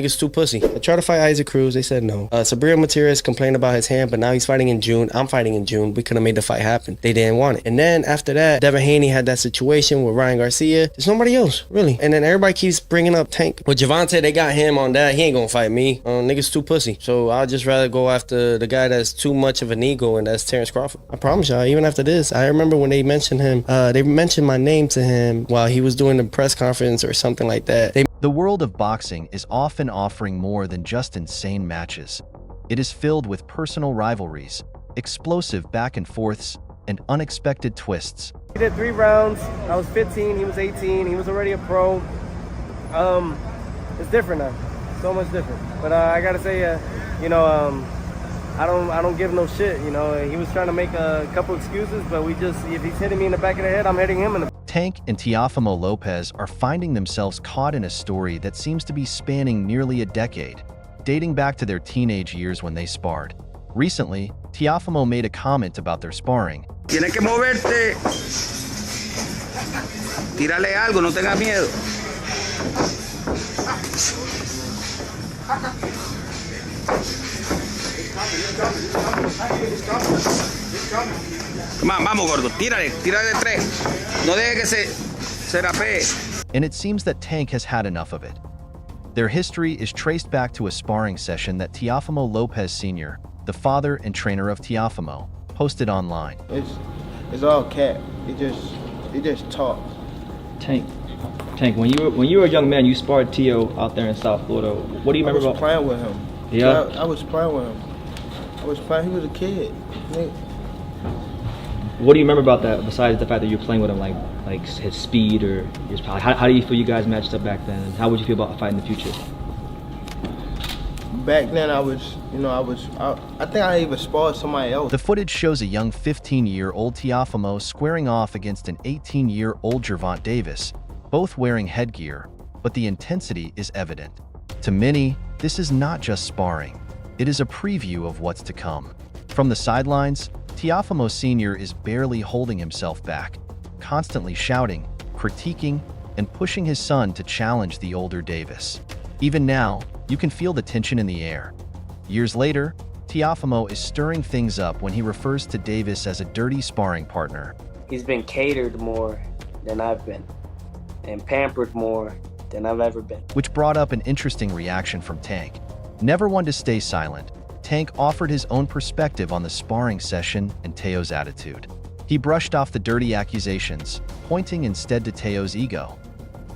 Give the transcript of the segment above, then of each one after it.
Niggas too pussy. I tried to fight Isaac Cruz. They said no. Sabrina Matias complained about his hand, but now he's fighting in June. I'm fighting in June. We could have made the fight happen. They didn't want it. And then after that, Devin Haney had that situation with Ryan Garcia. There's nobody else, really. And then everybody keeps bringing up Tank. With Gervonta, they got him on that. He ain't gonna fight me. Niggas too pussy. So I'd just rather go after the guy that's too much of an ego, and that's Terrence Crawford. I promise y'all, even after this, I remember when they mentioned him, they mentioned my name to him while he was doing the press conference or something like that. The world of boxing is often offering more than just insane matches. It is filled with personal rivalries, explosive back and forths, and unexpected twists. We did 3 rounds. I was 15, he was 18, he was already a pro. It's different now, so much different. But I gotta say, I don't give no shit. You know, he was trying to make a couple excuses, but if he's hitting me in the back of the head, I'm hitting him in the. Tank and Teofimo Lopez are finding themselves caught in a story that seems to be spanning nearly a decade, dating back to their teenage years when they sparred. Recently, Teofimo made a comment about their sparring. Tienes que moverte. Tírale algo, no tengas miedo. Vamos, gordo, tírale de 3. No deje que se rapee. And it seems that Tank has had enough of it. Their history is traced back to a sparring session that Teofimo Lopez Sr., the father and trainer of Teofimo, posted online. It's all cap. It just talk. Tank, when you were a young man, you sparred Teo out there in South Florida. What do you remember about? I was playing with him. Yeah. I was playing with him. He was a kid. What do you remember about that, besides the fact that you're playing with him, like his speed or his power? How do you feel you guys matched up back then? And how would you feel about a fight in the future? Back then, I think I even sparred somebody else. The footage shows a young 15-year-old Teofimo squaring off against an 18-year-old Gervonta Davis, both wearing headgear, but the intensity is evident. To many, this is not just sparring. It is a preview of what's to come. From the sidelines, Teofimo Sr. is barely holding himself back, constantly shouting, critiquing, and pushing his son to challenge the older Davis. Even now, you can feel the tension in the air. Years later, Teofimo is stirring things up when he refers to Davis as a dirty sparring partner. He's been catered more than I've been, and pampered more than I've ever been. Which brought up an interesting reaction from Tank. Never one to stay silent, Tank offered his own perspective on the sparring session and Teo's attitude. He brushed off the dirty accusations, pointing instead to Teo's ego.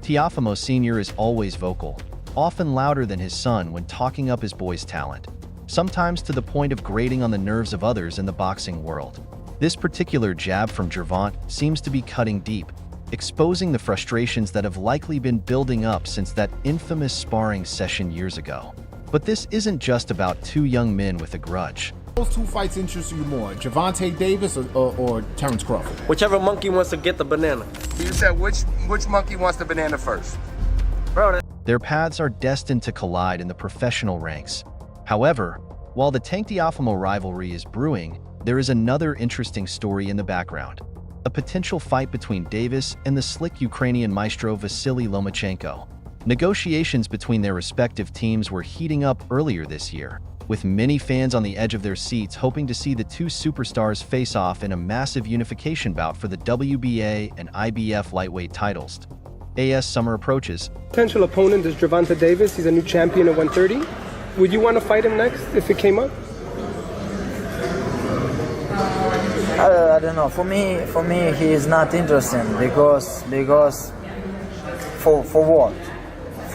Teofimo Sr. is always vocal, often louder than his son when talking up his boy's talent, sometimes to the point of grating on the nerves of others in the boxing world. This particular jab from Gervonta seems to be cutting deep, exposing the frustrations that have likely been building up since that infamous sparring session years ago. But this isn't just about 2 young men with a grudge. Those 2 fights interest you more, Gervonta Davis or Terrence Crawford? Whichever monkey wants to get the banana. You said which monkey wants the banana first? Bro, Their paths are destined to collide in the professional ranks. However, while the Tank Teofimo rivalry is brewing, there is another interesting story in the background. A potential fight between Davis and the slick Ukrainian maestro Vasily Lomachenko. Negotiations between their respective teams were heating up earlier this year, with many fans on the edge of their seats hoping to see the 2 superstars face off in a massive unification bout for the WBA and IBF lightweight titles. As summer approaches, Potential opponent is Gervonta Davis. He's a new champion at 130. Would you want to fight him next if it came up? I don't know. For me, he is not interesting because for what?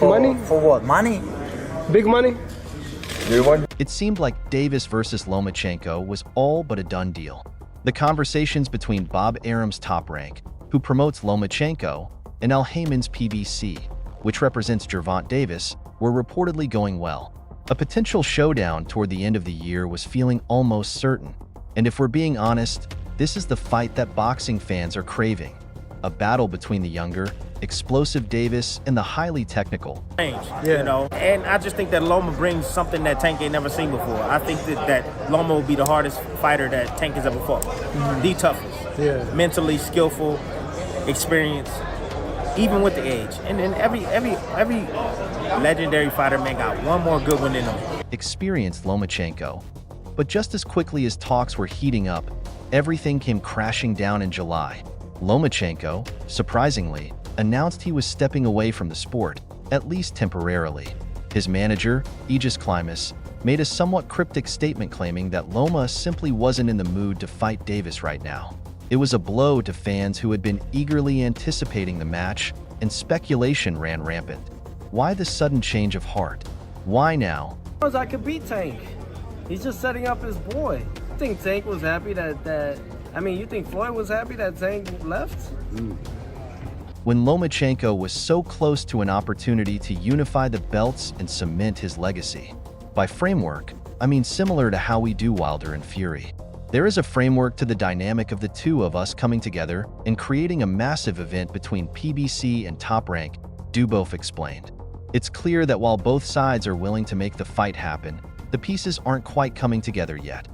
Money? For what? Money? Big money? it seemed like Davis versus Lomachenko was all but a done deal. The conversations between Bob Arum's Top Rank, who promotes Lomachenko, and Al Haymon's PBC, which represents Gervonta Davis, were reportedly going well. A potential showdown toward the end of the year was feeling almost certain. And if we're being honest, this is the fight that boxing fans are craving. A battle between the younger, explosive Davis and the highly technical. You know, and I just think that Loma brings something that Tank ain't never seen before. I think that Loma will be the hardest fighter that Tank has ever fought. The toughest. Mentally skillful, experienced. even with the age. And then every legendary fighter, man, got one more good one in them. Experienced Lomachenko. But just as quickly as talks were heating up, everything came crashing down in July. Lomachenko, surprisingly, announced he was stepping away from the sport, at least temporarily. His manager, Aegis Klimas, made a somewhat cryptic statement claiming that Loma simply wasn't in the mood to fight Davis right now. It was a blow to fans who had been eagerly anticipating the match, and speculation ran rampant. Why the sudden change of heart? Why now? I could beat Tank. He's just setting up his boy. I think Tank was happy you think Floyd was happy that Tank left? When Lomachenko was so close to an opportunity to unify the belts and cement his legacy. By framework, I mean similar to how we do Wilder and Fury. There is a framework to the dynamic of the two of us coming together and creating a massive event between PBC and Top Rank, Dubov explained. It's clear that while both sides are willing to make the fight happen, the pieces aren't quite coming together yet.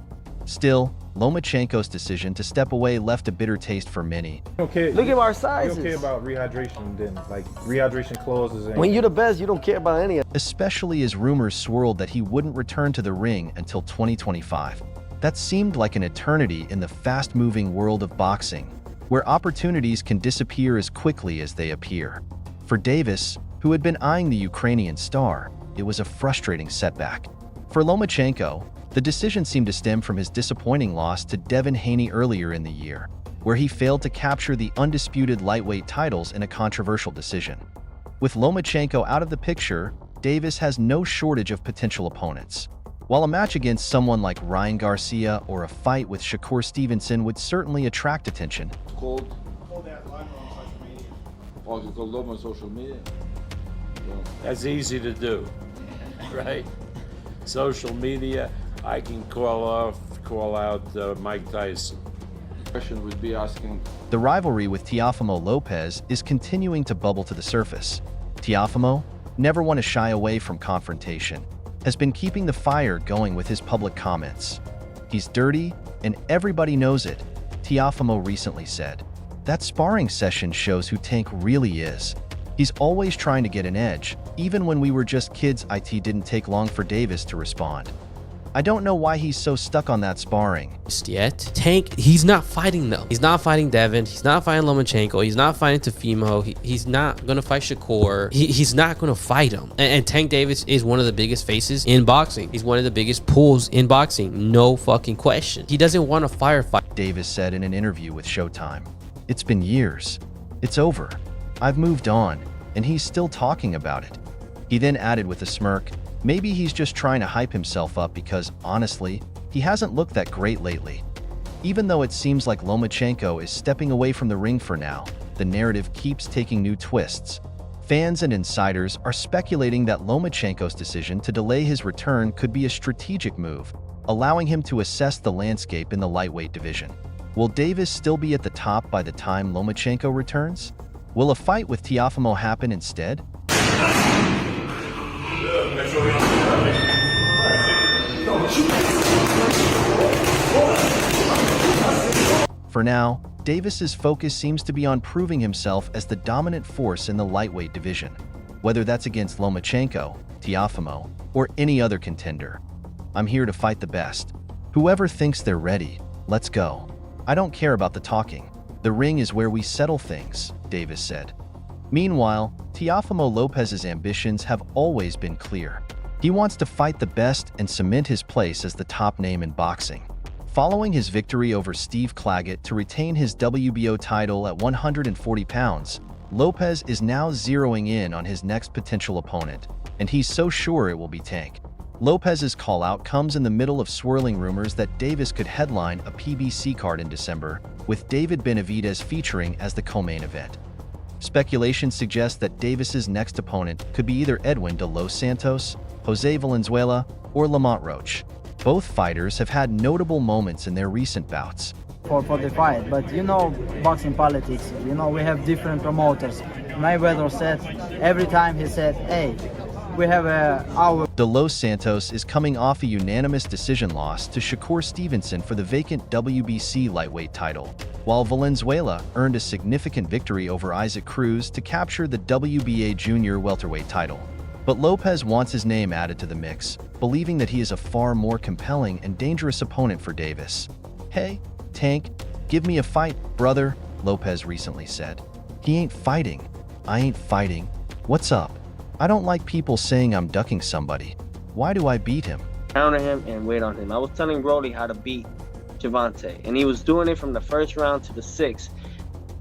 Still, Lomachenko's decision to step away left a bitter taste for many. Okay, look at our sizes. You don't care about rehydration then, like rehydration clauses. When you're the best, you don't care about any of it. Especially as rumors swirled that he wouldn't return to the ring until 2025. That seemed like an eternity in the fast-moving world of boxing, where opportunities can disappear as quickly as they appear. For Davis, who had been eyeing the Ukrainian star, it was a frustrating setback. For Lomachenko, the decision seemed to stem from his disappointing loss to Devin Haney earlier in the year, where he failed to capture the undisputed lightweight titles in a controversial decision. With Lomachenko out of the picture, Davis has no shortage of potential opponents. While a match against someone like Ryan Garcia or a fight with Shakur Stevenson would certainly attract attention, Call that line on social media. Or you call them on social media? That's easy to do, right? Social media, I can call out Mike Tyson. Question would be asking. the rivalry with Teofimo Lopez is continuing to bubble to the surface. Teofimo, never one to shy away from confrontation, has been keeping the fire going with his public comments. He's dirty, and everybody knows it, Teofimo recently said. That sparring session shows who Tank really is. He's always trying to get an edge. Even when we were just kids, it didn't take long for Davis to respond. I don't know why he's so stuck on that sparring. Yet, Tank, he's not fighting though. He's not fighting Devin. He's not fighting Lomachenko. He's not fighting Teofimo. He's not gonna fight Shakur. He's not gonna fight him. And Tank Davis is one of the biggest faces in boxing. He's one of the biggest pulls in boxing. No fucking question. He doesn't want a firefight. Davis said in an interview with Showtime. It's been years. It's over. I've moved on, and he's still talking about it. He then added with a smirk, maybe he's just trying to hype himself up because, honestly, he hasn't looked that great lately. Even though it seems like Lomachenko is stepping away from the ring for now, the narrative keeps taking new twists. Fans and insiders are speculating that Lomachenko's decision to delay his return could be a strategic move, allowing him to assess the landscape in the lightweight division. Will Davis still be at the top by the time Lomachenko returns? Will a fight with Teofimo happen instead? For now, Davis's focus seems to be on proving himself as the dominant force in the lightweight division, whether that's against Lomachenko, Teofimo, or any other contender. I'm here to fight the best. Whoever thinks they're ready, let's go. I don't care about the talking. The ring is where we settle things, Davis said. Meanwhile, Teofimo Lopez's ambitions have always been clear. He wants to fight the best and cement his place as the top name in boxing. Following his victory over Steve Claggett to retain his WBO title at 140 pounds, Lopez is now zeroing in on his next potential opponent, and he's so sure it will be Tank. Lopez's call-out comes in the middle of swirling rumors that Davis could headline a PBC card in December, with David Benavidez featuring as the co-main event. Speculation suggests that Davis's next opponent could be either Edwin de Los Santos, Jose Valenzuela, or Lamont Roach. Both fighters have had notable moments in their recent bouts. For the fight, but you know boxing politics, you know we have different promoters. Mayweather said, every time he said, hey, we have our. De Los Santos is coming off a unanimous decision loss to Shakur Stevenson for the vacant WBC lightweight title, while Valenzuela earned a significant victory over Isaac Cruz to capture the WBA junior welterweight title. But Lopez wants his name added to the mix, believing that he is a far more compelling and dangerous opponent for Davis. "Hey, Tank, give me a fight, brother," Lopez recently said. "He ain't fighting. I ain't fighting. What's up? I don't like people saying I'm ducking somebody. Why do I beat him?" Counter him and wait on him. I was telling Rolly how to beat Gervonta, and he was doing it from the first round to the sixth.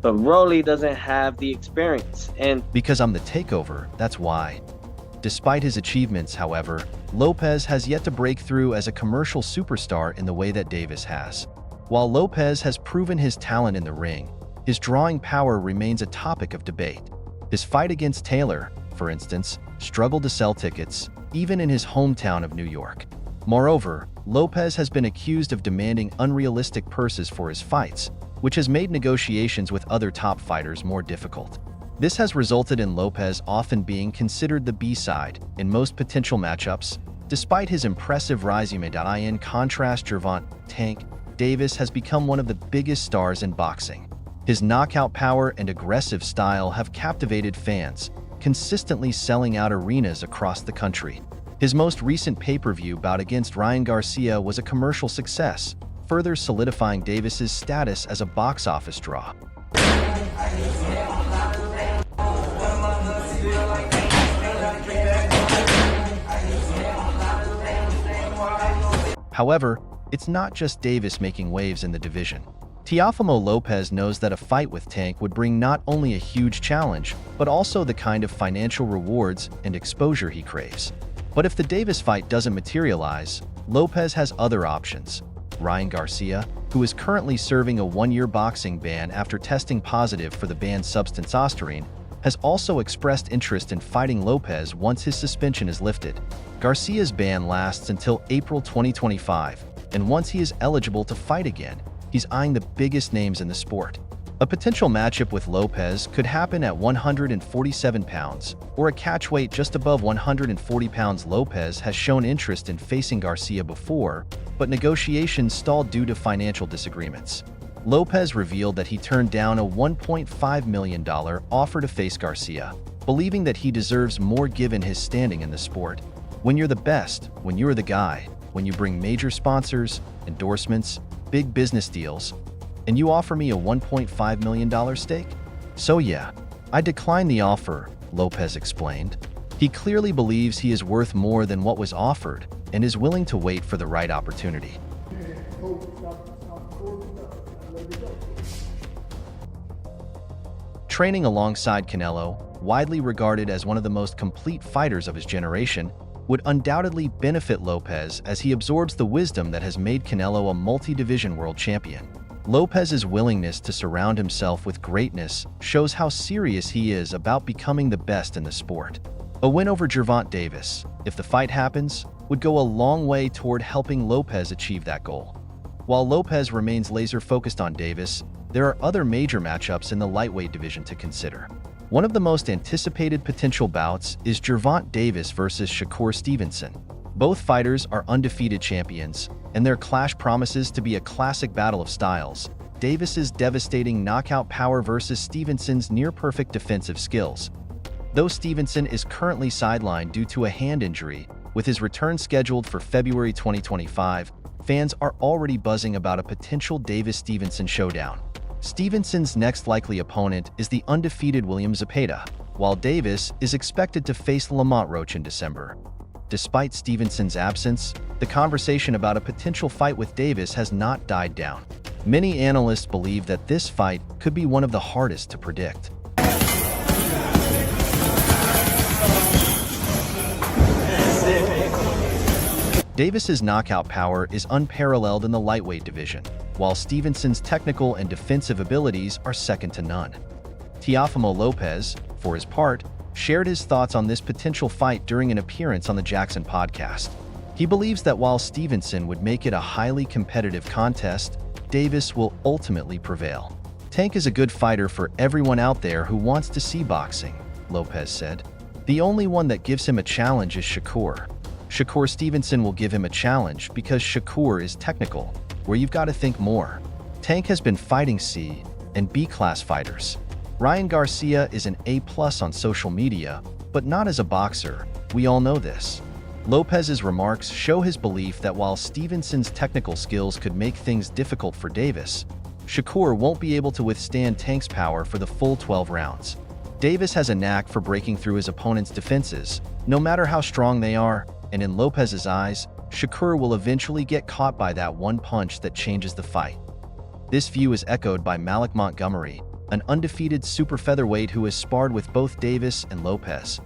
But Rolly doesn't have the experience, and because I'm the takeover, that's why. Despite his achievements, however, Lopez has yet to break through as a commercial superstar in the way that Davis has. While Lopez has proven his talent in the ring, his drawing power remains a topic of debate. His fight against Taylor, for instance, struggled to sell tickets, even in his hometown of New York. Moreover, Lopez has been accused of demanding unrealistic purses for his fights, which has made negotiations with other top fighters more difficult. This has resulted in Lopez often being considered the B-side in most potential matchups. Despite his impressive resume, in contrast, Gervonta "Tank" Davis has become one of the biggest stars in boxing. His knockout power and aggressive style have captivated fans, consistently selling out arenas across the country. His most recent pay-per-view bout against Ryan Garcia was a commercial success, further solidifying Davis's status as a box office draw. However, it's not just Davis making waves in the division. Teofimo Lopez knows that a fight with Tank would bring not only a huge challenge, but also the kind of financial rewards and exposure he craves. But if the Davis fight doesn't materialize, Lopez has other options. Ryan Garcia, who is currently serving a one-year boxing ban after testing positive for the banned substance ostarine, has also expressed interest in fighting Lopez once his suspension is lifted. Garcia's ban lasts until April 2025, and once he is eligible to fight again, he's eyeing the biggest names in the sport. A potential matchup with Lopez could happen at 147 pounds, or a catchweight just above 140 pounds. Lopez has shown interest in facing Garcia before, but negotiations stalled due to financial disagreements. Lopez revealed that he turned down a $1.5 million offer to face Garcia, believing that he deserves more given his standing in the sport. When you're the best, when you're the guy, when you bring major sponsors, endorsements, big business deals, and you offer me a $1.5 million stake? So yeah, I declined the offer, Lopez explained. He clearly believes he is worth more than what was offered and is willing to wait for the right opportunity. Training alongside Canelo, widely regarded as one of the most complete fighters of his generation, would undoubtedly benefit Lopez as he absorbs the wisdom that has made Canelo a multi-division world champion. Lopez's willingness to surround himself with greatness shows how serious he is about becoming the best in the sport. A win over Gervonta Davis, if the fight happens, would go a long way toward helping Lopez achieve that goal. While Lopez remains laser-focused on Davis, there are other major matchups in the lightweight division to consider. One of the most anticipated potential bouts is Gervonta Davis versus Shakur Stevenson. Both fighters are undefeated champions, and their clash promises to be a classic battle of styles. Davis's devastating knockout power versus Stevenson's near-perfect defensive skills. Though Stevenson is currently sidelined due to a hand injury, with his return scheduled for February 2025, fans are already buzzing about a potential Davis-Stevenson showdown. Stevenson's next likely opponent is the undefeated William Zepeda, while Davis is expected to face Lamont Roach in December. Despite Stevenson's absence, the conversation about a potential fight with Davis has not died down. Many analysts believe that this fight could be one of the hardest to predict. Davis's knockout power is unparalleled in the lightweight division, while Stevenson's technical and defensive abilities are second to none. Teofimo Lopez, for his part, shared his thoughts on this potential fight during an appearance on the Jackson podcast. He believes that while Stevenson would make it a highly competitive contest, Davis will ultimately prevail. "Tank is a good fighter for everyone out there who wants to see boxing," Lopez said. The only one that gives him a challenge is Shakur. Shakur Stevenson will give him a challenge because Shakur is technical, where you've got to think more. Tank has been fighting C and B class fighters. Ryan Garcia is an A+ on social media, but not as a boxer. We all know this. Lopez's remarks show his belief that while Stevenson's technical skills could make things difficult for Davis, Shakur won't be able to withstand Tank's power for the full 12 rounds. Davis has a knack for breaking through his opponent's defenses, no matter how strong they are, and in Lopez's eyes, Shakur will eventually get caught by that one punch that changes the fight. This view is echoed by Malik Montgomery, an undefeated super featherweight who has sparred with both Davis and Lopez.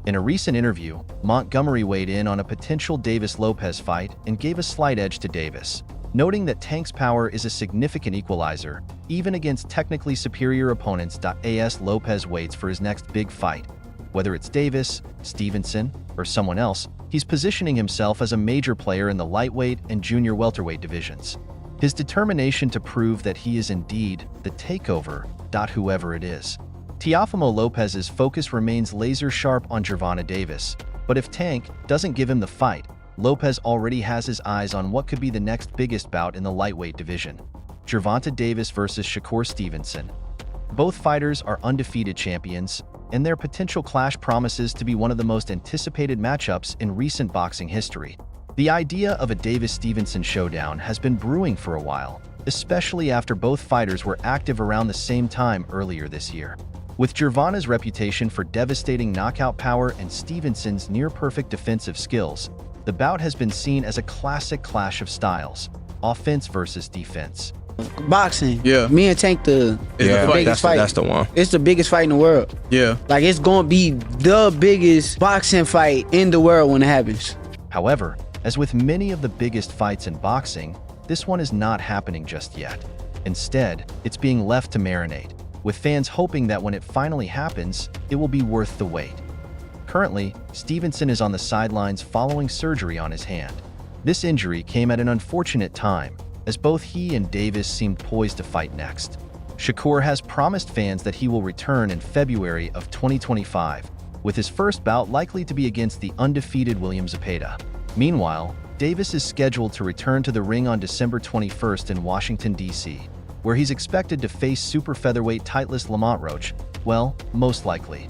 In a recent interview, Montgomery weighed in on a potential Davis-Lopez fight and gave a slight edge to Davis, noting that Tank's power is a significant equalizer, even against technically superior opponents. As Lopez waits for his next big fight. Whether it's Davis, Stevenson, or someone else, he's positioning himself as a major player in the lightweight and junior welterweight divisions. His determination to prove that he is indeed the takeover. Whoever it is. Teofimo Lopez's focus remains laser-sharp on Gervonta Davis, but if Tank doesn't give him the fight, Lopez already has his eyes on what could be the next biggest bout in the lightweight division. Gervonta Davis versus Shakur Stevenson. Both fighters are undefeated champions, and their potential clash promises to be one of the most anticipated matchups in recent boxing history. The idea of a Davis-Stevenson showdown has been brewing for a while, especially after both fighters were active around the same time earlier this year. With Gervonta's reputation for devastating knockout power and Stevenson's near-perfect defensive skills, the bout has been seen as a classic clash of styles, offense versus defense. Boxing, yeah. Me and Tank the biggest fight. That's the one. It's the biggest fight in the world. Yeah. Like, it's gonna be the biggest boxing fight in the world when it happens. However, as with many of the biggest fights in boxing, this one is not happening just yet. Instead, it's being left to marinate, with fans hoping that when it finally happens, it will be worth the wait. Currently, Stevenson is on the sidelines following surgery on his hand. This injury came at an unfortunate time, as both he and Davis seemed poised to fight next. Shakur has promised fans that he will return in February of 2025, with his first bout likely to be against the undefeated William Zepeda. Meanwhile, Davis is scheduled to return to the ring on December 21st in Washington, D.C., where he's expected to face super featherweight Titleist Lamont Roach, well, most likely.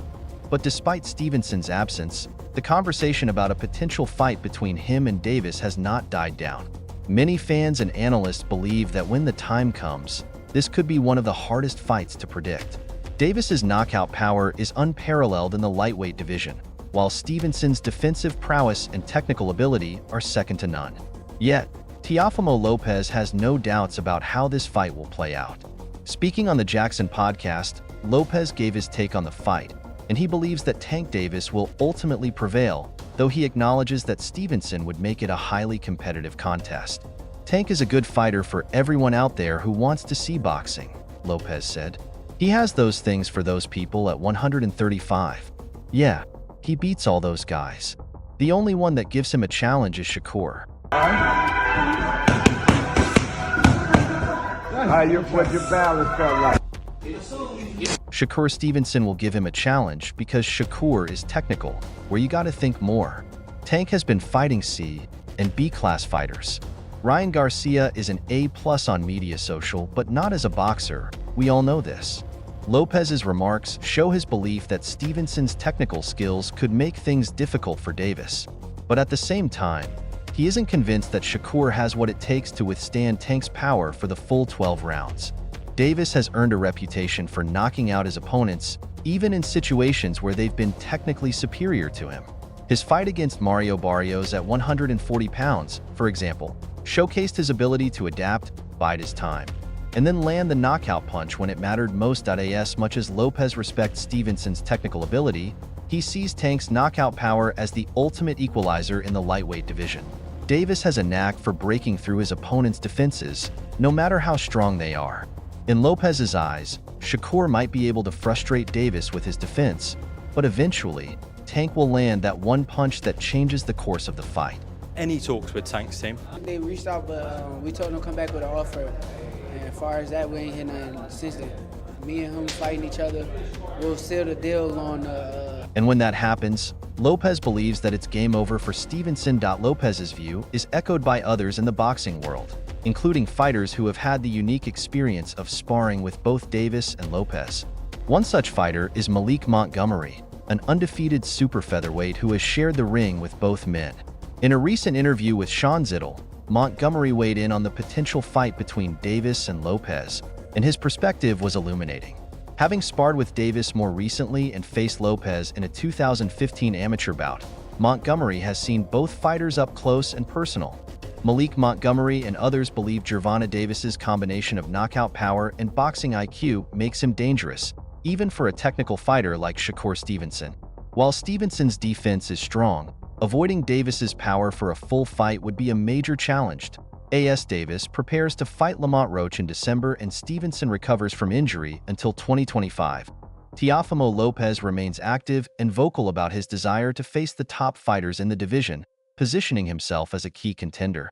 But despite Stevenson's absence, the conversation about a potential fight between him and Davis has not died down. Many fans and analysts believe that when the time comes, this could be one of the hardest fights to predict. Davis's knockout power is unparalleled in the lightweight division, while Stevenson's defensive prowess and technical ability are second to none. Yet, Teofimo Lopez has no doubts about how this fight will play out. Speaking on the Jackson podcast, Lopez gave his take on the fight, and he believes that Tank Davis will ultimately prevail, though he acknowledges that Stevenson would make it a highly competitive contest. Tank is a good fighter for everyone out there who wants to see boxing, Lopez said. He has those things for those people at 135. Yeah, he beats all those guys. The only one that gives him a challenge is Shakur. Shakur Stevenson will give him a challenge because Shakur is technical, where you gotta think more. Tank has been fighting C and B class fighters. Ryan Garcia is an A+ on media social, but not as a boxer. We all know this. Lopez's remarks show his belief that Stevenson's technical skills could make things difficult for Davis. But at the same time, he isn't convinced that Shakur has what it takes to withstand Tank's power for the full 12 rounds. Davis has earned a reputation for knocking out his opponents, even in situations where they've been technically superior to him. His fight against Mario Barrios at 140 pounds, for example, showcased his ability to adapt, bide his time, and then land the knockout punch when it mattered most. As much as Lopez respects Stevenson's technical ability, he sees Tank's knockout power as the ultimate equalizer in the lightweight division. Davis has a knack for breaking through his opponent's defenses, no matter how strong they are. In Lopez's eyes, Shakur might be able to frustrate Davis with his defense, but eventually, Tank will land that one punch that changes the course of the fight. Any talks with Tank's team? They reached out, but we told them to come back with an offer. as far as that, we ain't hit nothing since then. Me and him fighting each other, we'll seal the deal on And when that happens, Lopez believes that it's game over for Stevenson. Lopez's view is echoed by others in the boxing world, including fighters who have had the unique experience of sparring with both Davis and Lopez. One such fighter is Malik Montgomery, an undefeated super featherweight who has shared the ring with both men. In a recent interview with Sean Zittel, Montgomery weighed in on the potential fight between Davis and Lopez, and his perspective was illuminating. Having sparred with Davis more recently and faced Lopez in a 2015 amateur bout, Montgomery has seen both fighters up close and personal. Malik Montgomery and others believe Gervonta Davis's combination of knockout power and boxing IQ makes him dangerous, even for a technical fighter like Shakur Stevenson. While Stevenson's defense is strong, avoiding Davis's power for a full fight would be a major challenge. A.S. Davis prepares to fight Lamont Roach in December, and Stevenson recovers from injury until 2025. Teofimo Lopez remains active and vocal about his desire to face the top fighters in the division, positioning himself as a key contender.